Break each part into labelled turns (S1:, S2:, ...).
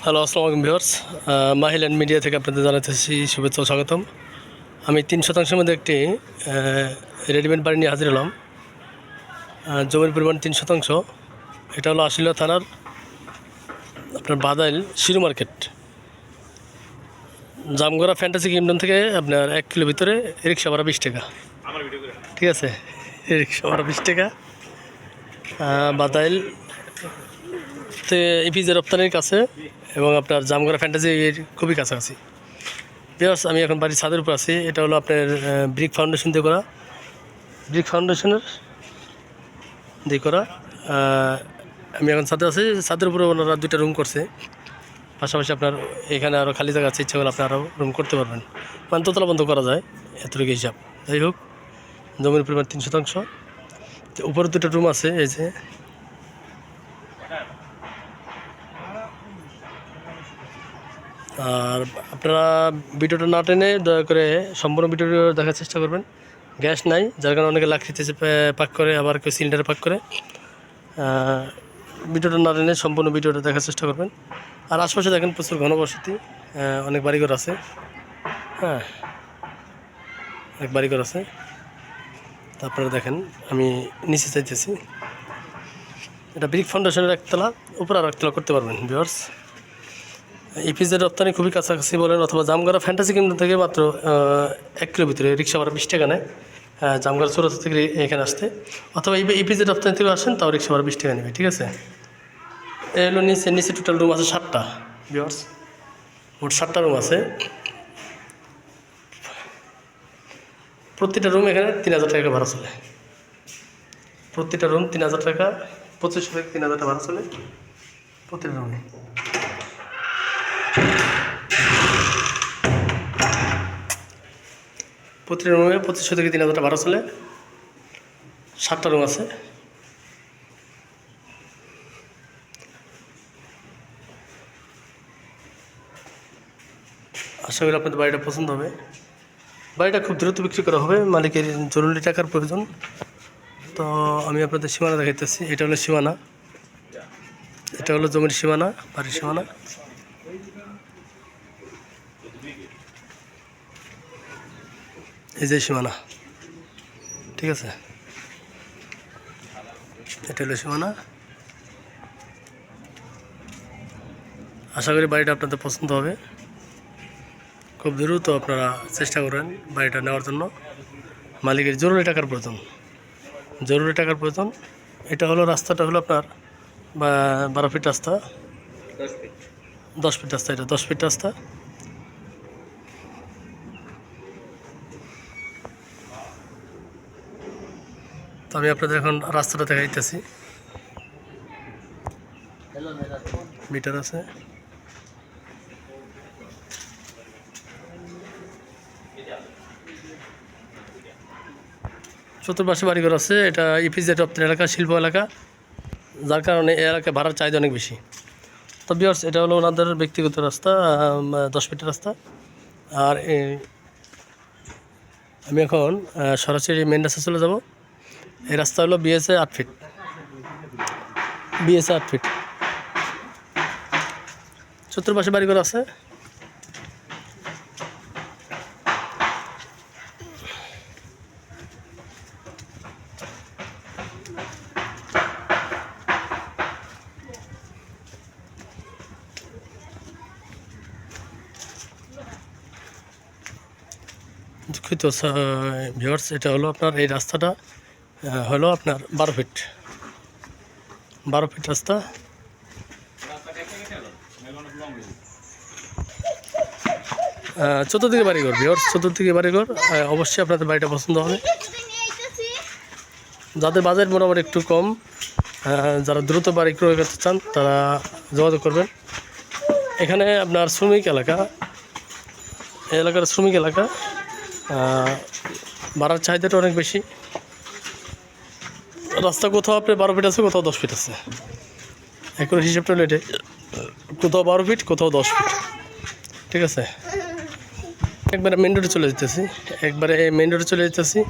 S1: Hello, আসসালামু আলাইকুম viewers. মাহিল্যান্ড media থেকে আপনাদের জানাতেছি শুভেচ্ছা ও স্বাগতম। আমি 3 শতাংশের মধ্যে একটি রেডিমেড বাড়ি নিয়ে হাজির হলাম। জমির পরিমাণ 3 শতাংশ। এটা হলো আশুলিয়া থানার আপনার Badail Shiru market, Jamgora fantasy kingdom থেকে আপনার 1 কিলো ভিতরে রিক্সা ভাড়া 20 টাকা। ঠিক আছে, রিক্সা ভাড়া 20 টাকা। বাদাইল ইপিজে রপ্তানির কাছে এবং আপনার জামগড়া ফ্যান্টাসির খুবই কাছাকাছি। ভিউয়ার্স, আমি এখন বাড়ির ছাদের উপর আছি। এটা হলো আপনার ব্রিক ফাউন্ডেশন দিয়ে করা, ব্রিক ফাউন্ডেশনের দিয়ে করা। আমি এখন ছাদে আছি। ছাদের উপরে ওনারা 2টা রুম করছে। পাশাপাশি আপনার এখানে আরও খালি জায়গা আছে, ইচ্ছা করলে আপনি আরও রুম করতে পারবেন, মানে দোতলা বন্ধ করা যায় এতটুকু হিসাব। যাই হোক, জমির পরিমাণ 3 শতাংশ। উপরে 2টা রুম আছে। এই যে আর আপনারা ভিডিওটা না টেনে দয়া করে সম্পূর্ণ ভিডিওটা দেখার চেষ্টা করবেন। গ্যাস নাই, যার কারণে অনেকে লাকড়িতে পাক করে, আবার কেউ সিলিন্ডারে পাক করে। ভিডিওটা না টেনে সম্পূর্ণ ভিডিওটা দেখার চেষ্টা করবেন। আর আশপাশে দেখেন প্রচুর ঘনবসতি, অনেক বাড়িঘর আছে। হ্যাঁ, অনেক বাড়িঘর আছে। তা আপনারা দেখেন, আমি নিচে চাইতেছি। এটা ব্রিক ফাউন্ডেশনের 1তলা, উপরে আর 1তলা করতে পারবেন ভিউয়ার্স। ইপিজেড রপ্তানি খুবই কাছাকাছি বলেন, অথবা জামগড়া ফ্যান্টাসি কিংডম থেকে মাত্র 1 কিলো ভিতরে রিক্সা ভাড়া 20 টাকা নেয়। জামগড়া চৌরাস্তা থেকে এখানে আসতে, অথবা ইপিজেড রপ্তানি থেকে আসেন তাও রিক্সা ভাড়া 20 টাকা নেবে। ঠিক আছে, এই হলো নিচে টোটাল রুম আছে 7টা ভিউয়ার্স। মোট 7টা রুম আছে। প্রতিটা রুম এখানে 3000 টাকা ভাড়া চলে। প্রতিটা রুম 3000 টাকা, 2500 থেকে 3000 টাকা ভাড়া চলে প্রতিটা রুমে। প্রতিটা রুমে 2500 থেকে 3000 টাকা ভাড়া চলে। 7টা রুম আছে। আশা করি আপনাদের বাড়িটা পছন্দ হবে। বাড়িটা খুব দ্রুত বিক্রি করা হবে, মালিকের জরুরি টাকার প্রয়োজন। তো আমি আপনাদের সীমানা দেখাইতেছি। এটা হলো সীমানা, এটা হলো জমির সীমানা, বাড়ির সীমানা। এই যে সীমানা, ঠিক আছে, এটা হলো সীমানা। আশা করি বাড়িটা আপনাদের পছন্দ হবে। খুব দ্রুত আপনারা চেষ্টা করেন বাড়িটা নেওয়ার জন্য। মালিকের জরুরি টাকার প্রয়োজন, জরুরি টাকার প্রয়োজন। এটা হলো রাস্তাটা হলো আপনার 12 ফিট রাস্তা, 10 ফিট রাস্তা, এটা 10 ফিট রাস্তা। তো আমি আপনাদের এখন রাস্তাটা দেখাইতেছি। মিটার আছে। চতুর্পাশে বাড়িঘর আছে। এটা ইপিজেড রপ্তানি এলাকা, শিল্প এলাকা, যার কারণে এই এলাকায় ভাড়ার চাহিদা অনেক বেশি। তো ভিউয়ার্স, এটা হলো ওনাদের ব্যক্তিগত রাস্তা, 10 ফিটের রাস্তা। আর আমি এখন সরাসরি মেন রাস্তা চলে যাব। এই রাস্তা হলো বিএসএ 8 ফিট, বিএসএ 8 ফিট। চতুর্পাশে বাড়িঘর আছে। দুঃখিত ভিউয়ার্স, এটা হলো আপনার এই রাস্তাটা হলো আপনার 12 ফিট, 12 ফিট রাস্তা। চতুর্দিকে বাড়িঘর ভিউয়ার্স, চতুর্দিকে বাড়িঘর। অবশ্যই আপনাদের বাড়িটা পছন্দ হবে। যাদের বাজেট মোটামুটি একটু কম, যারা দ্রুত বাড়ি ক্রয় করতে চান, তারা যোগাযোগ করবেন। এখানে আপনার শ্রমিক এলাকা, এই এলাকার শ্রমিক এলাকা, ভাড়ার চাহিদাটা অনেক বেশি। রাস্তা কোথাও আপনার 12 ফিট আছে, কোথাও 10 ফিট আছে। এখন হিসাবটা হলো এটাই, কোথাও 12 ফিট, কোথাও 10 ফিট। ঠিক আছে, একবারে মেন রোডে চলে যেতেছি, একবারে মেন রোডে চলে যেতেছি।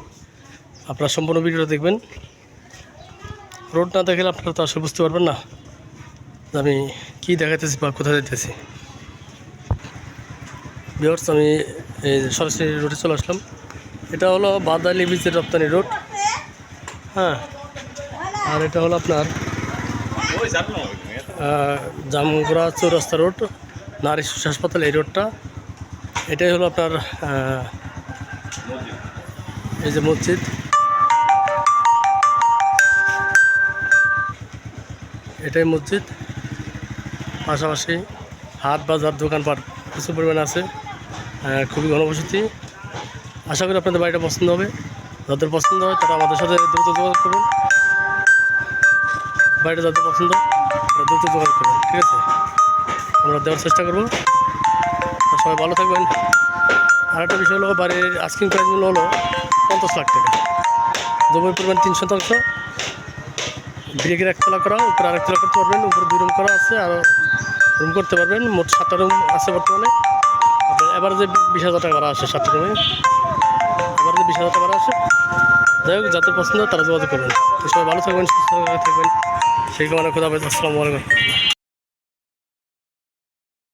S1: আপনারা সম্পূর্ণ ভিডিওটা দেখবেন। রোড না দেখলে আপনারা তো আসলে বুঝতে পারবেন না যে আমি কী দেখাইতেছি বা কোথায় যেতেছি। ভিউয়ার্স, আমি এই সরাসরি রোডে চলে আসলাম। এটা হলো বাদালি বীজের রপ্তানি রোড। হ্যাঁ, আর এটা হলো আপনার জামগড়া চৌরাস্তা রোড, নারী শিশু হাসপাতাল, এই রোডটা। এটাই হলো আপনার এই যে মসজিদ, এটাই মসজিদ। পাশাপাশি হাট বাজার দোকানপাট প্রচুর পরিমাণে আছে, খুবই ঘনবসতি। আশা করি আপনাদের বাড়িটা পছন্দ হবে। যাদের পছন্দ হয় তারা আমাদের সাথে দ্রুত যোগাযোগ করবেন। বাড়িটা যাদের পছন্দ তারা দ্রুত যোগাযোগ করবেন, ঠিক আছে? আমরা দেওয়ার চেষ্টা করবো। সবাই ভালো থাকবেন। আর একটা বিষয় হলো, বাড়ির আস্কিং প্রাইসগুলো হলো 50 লাখ টাকা। জমির পরিমাণ 3 শতাংশ, ব্রিকের 1 তলা করা, উপরে আরেক তলা করতে পারবেন, উপরে 2 রুম করা আছে, আর রুম করতে পারবেন। মোট 7টা রুম আছে বর্তমানে। আপনার এভারেজে 20,000 টাকা ভাড়া আসে, 7টা রুমে এভারেজে 20,000 টাকা ভাড়া আসে। যাই হোক, যাদের পছন্দ তারা যোগাযোগ করবেন। সবাই ভালো থাকবেন, সুস্থ থাকবেন, সেই কারণে খোদা হাফেজ। আসসালামু আলাইকুম।